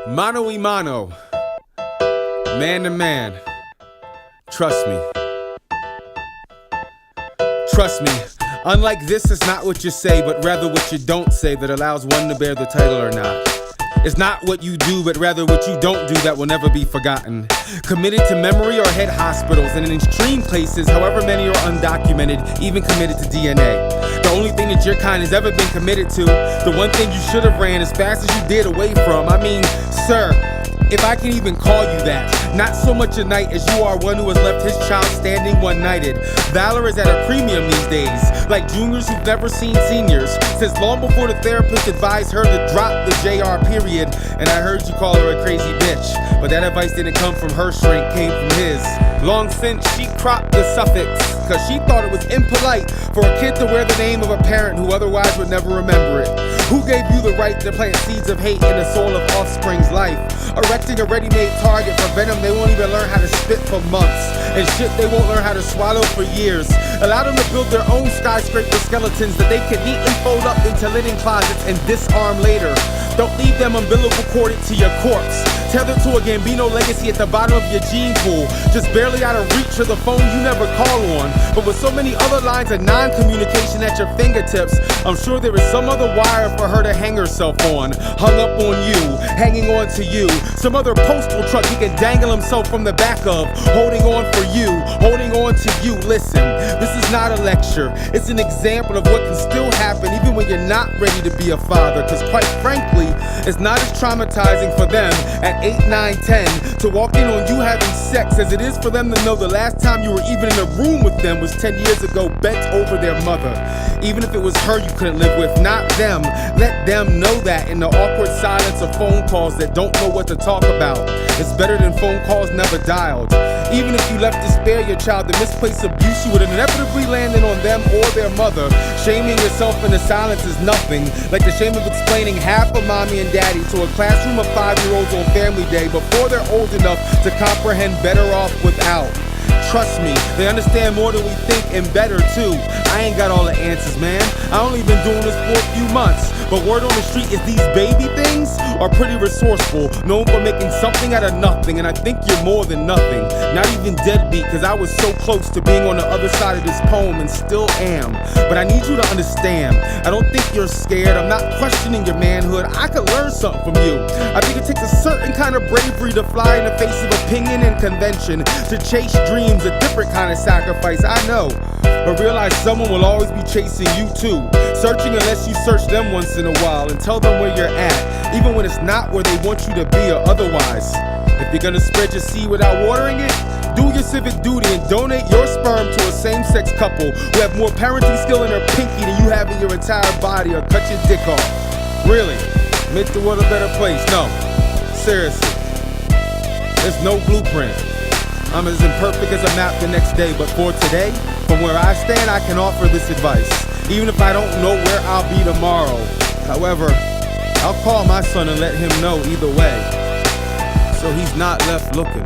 Mano y mano, man to man. Trust me. Trust me. Unlike this, it's not what you say, but rather what you don't say that allows one to bear the title or not. It's not what you do, but rather what you don't do that will never be forgotten. Committed to memory or head hospitals, and in extreme cases, however many are undocumented, even committed to DNA. The only thing that your kind has ever been committed to, the one thing you should have ran as fast as you did away from. I mean, sir, if I can even call you that. Not so much a knight as you are one who has left his child standing one-nighted. Valor is at a premium these days, like juniors who've never seen seniors, since long before the therapist advised her to drop the JR period. And I heard you call her a crazy bitch, but that advice didn't come from her shrink, came from his. Long since she cropped the suffix, cause she thought it was impolite for a kid to wear the name of a parent who otherwise would never remember it. Who gave you the right to plant seeds of hate in the soul of offspring's life? Erecting a ready-made target for venom they won't even learn how to spit for months, and shit they won't learn how to swallow for years. Allow them to build their own skyscraper skeletons that they can neatly fold up into linen closets and disarm later. Don't leave them umbilical corded to your corpse, tethered to a Gambino legacy at the bottom of your gene pool, just barely out of reach of the phone you never call on. But with so many other lines of non-communication at your fingertips, I'm sure there is some other wire for her to hang herself on, hung up on you, hanging on to you, some other postal truck he can dangle himself from the back of, holding on for you, holding on to you. Listen, this is not a lecture, it's an example of what can still happen even when you're not ready to be a father, cause quite frankly, it's not as traumatizing for them at 8, 9, 10 to walk in on you having sex as it is for them to know the last time you were even in a room with them was 10 years ago, bent over their mother. Even if it was her you couldn't live with, not them. Let them know that in the awkward silence of phone calls that don't know what to talk about. It's better than phone calls never dialed. Even if you left to spare your child the misplaced abuse, you would inevitably landed on them or their mother. Shaming yourself in the silence is nothing, like the shame of explaining half of mommy and daddy to a classroom of 5-year-olds on family day before they're old enough to comprehend better off without. Trust me, they understand more than we think, and better too. I ain't got all the answers, man. I only been doing this for a few months, but word on the street is these baby things are pretty resourceful, known for making something out of nothing, and I think you're more than nothing. Not even deadbeat, cause I was so close to being on the other side of this poem and still am. But I need you to understand, I don't think you're scared, I'm not questioning your manhood, I could learn something from you. I think it takes a certain kind of bravery to fly in the face of opinion and convention, to chase dreams, a different kind of sacrifice, I know. But realize someone will always be chasing you too, searching unless you search them once in a while and tell them where you're at, even when it's not where they want you to be or otherwise. If you're gonna spread your seed without watering it, do your civic duty and donate your sperm to a same-sex couple who have more parenting skill in their pinky than you have in your entire body, or cut your dick off. Really, make the world a better place. No, seriously, there's no blueprint. I'm as imperfect as a map the next day, but for today, from where I stand, I can offer this advice, even if I don't know where I'll be tomorrow. However, I'll call my son and let him know either way, so he's not left looking.